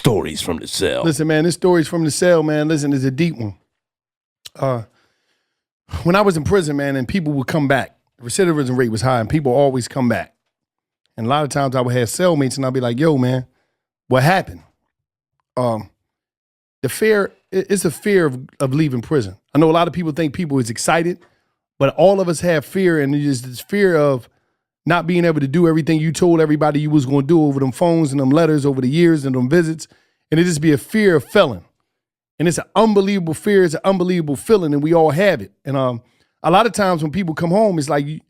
Stories from the cell. Listen, man, this story's from the cell, man. Listen, it's a deep one. When I was in prison, man, and people would come back, the recidivism rate was high, and people always come back. And a lot of times I would have cellmates, and I'd be like, yo, man, what happened? The fear, it's a fear of leaving prison. I know a lot of people think people is excited, but all of us have fear, and it's this fear of not being able to do everything you told everybody you was going to do over them phones and them letters over the years and them visits. And it just be a fear of failing. And it's an unbelievable fear. It's an unbelievable feeling, and we all have it. And a lot of times when people come home, it's like, you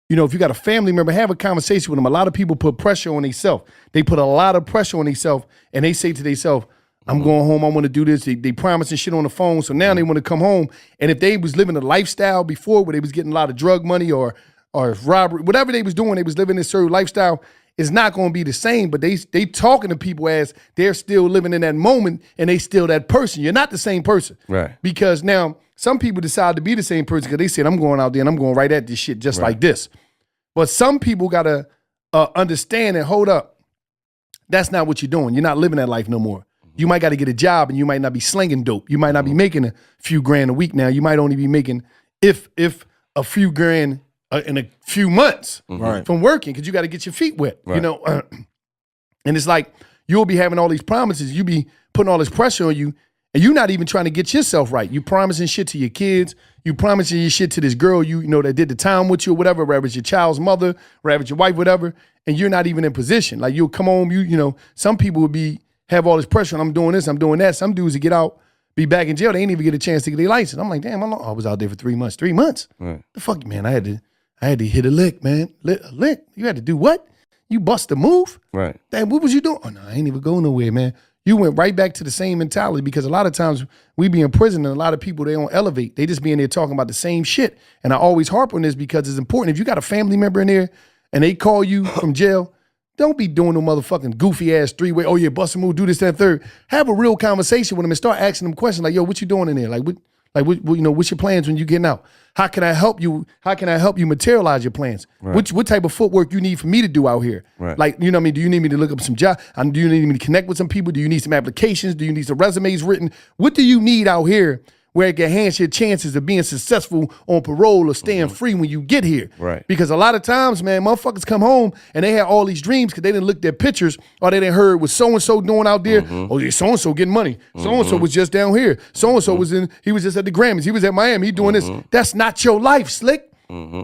know, if you got a family member, have a conversation with them. A lot of people put pressure on themselves. They put a lot of pressure on themselves, and they say to themselves, I'm going home, I want to do this. They promising shit on the phone, so now they want to come home. And if they was living a lifestyle before where they was getting a lot of drug money or robbery, whatever they was doing, they was living this certain lifestyle, it's not going to be the same. But they talking to people as they're still living in that moment, and they still that person. You're not the same person. Right. Because now some people decide to be the same person because they said, I'm going out there and I'm going right at this shit just like this. But some people got to understand and hold up. That's not what you're doing. You're not living that life no more. You might got to get a job, and you might not be slinging dope. You might not be making a few grand a week now. You might only be making, if a few grand in a few months from working, because you got to get your feet wet, you know. And it's like you'll be having all these promises. You be putting all this pressure on you, and you're not even trying to get yourself right. You promising shit to your kids. You promising your shit to this girl you know that did the time with you or whatever, whether it's your child's mother, whether it's your wife, whatever, and you're not even in position. Like you'll come home, you know, some people would have all this pressure, and I'm doing this, I'm doing that. Some dudes that get out, be back in jail, they ain't even get a chance to get their license. I'm like, damn, I was out there for 3 months. 3 months? Right. The fuck, man, I had to hit a lick, man. A lick? You had to do what? You bust a move? Right. Damn, what was you doing? Oh, no, I ain't even going nowhere, man. You went right back to the same mentality, because a lot of times we be in prison and a lot of people, they don't elevate. They just be in there talking about the same shit. And I always harp on this because it's important. If you got a family member in there and they call you from jail, don't be doing no motherfucking goofy ass three-way, oh yeah, bust a move, do this, that, third. Have a real conversation with them and start asking them questions like, yo, what you doing in there? What, you know, what's your plans when you getting out? How can I help you? How can I help you materialize your plans? Right. What type of footwork you need for me to do out here? Right. Like, you know what I mean? Do you need me to look up some jobs? Do you need me to connect with some people? Do you need some applications? Do you need some resumes written? What do you need out here where it can enhance your chances of being successful on parole or staying free when you get here? Right. Because a lot of times, man, motherfuckers come home and they had all these dreams because they didn't look at their pictures or they didn't heard what so-and-so doing out there. Oh, yeah, so-and-so getting money. So-and-so was just down here. So-and-so he was just at the Grammys. He was at Miami. He doing this. That's not your life, slick.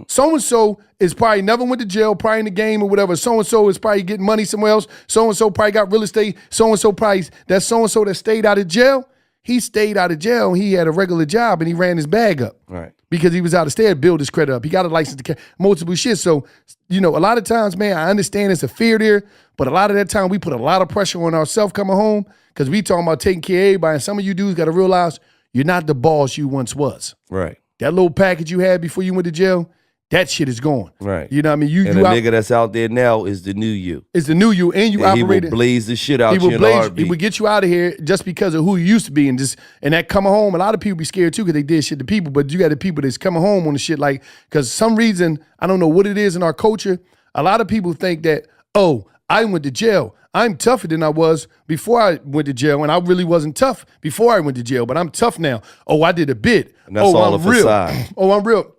So-and-so is probably never went to jail, probably in the game or whatever. So-and-so is probably getting money somewhere else. So-and-so probably got real estate. So-and-so probably, that so-and-so that stayed out of jail, he stayed out of jail, and he had a regular job, and he ran his bag up. Right. Because he was out of state, build his credit up. He got a license to carry multiple shit. So, you know, a lot of times, man, I understand it's a fear there, but a lot of that time we put a lot of pressure on ourselves coming home because we talking about taking care of everybody, and some of you dudes got to realize you're not the boss you once was. Right. That little package you had before you went to jail, that shit is gone. Right. You know what I mean? You nigga that's out there now is the new you. It's the new you, and you operate. He will blaze the shit out you in a heartbeat. He would get you out of here just because of who you used to be, and that coming home. A lot of people be scared too because they did shit to people. But you got the people that's coming home on the shit like because some reason I don't know what it is in our culture. A lot of people think that I went to jail. I'm tougher than I was before I went to jail, and I really wasn't tough before I went to jail. But I'm tough now. Oh, I did a bit. And that's all I'm a facade. I'm real.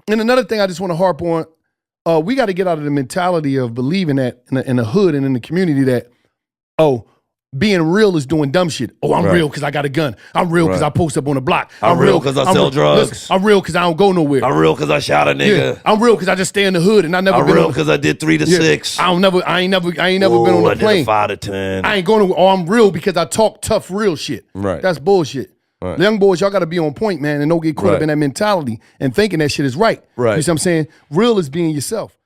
And another thing I just want to harp on, we got to get out of the mentality of believing that in the hood and in the community that, being real is doing dumb shit. Oh, I'm real because I got a gun. I'm real because I post up on the block. I'm real because I sell drugs. Listen, I'm real because I don't go nowhere. I'm real because I shot a nigga. Yeah. I'm real because I just stay in the hood and I never. I'm real because I did 3 to 6. I ain't never been on a plane. I did 5 to 10. I ain't going to. I'm real because I talk tough real shit. Right. That's bullshit. Right. The young boys, y'all got to be on point, man, and don't get caught up in that mentality and thinking that shit is right. Right. You see what I'm saying? Real is being yourself.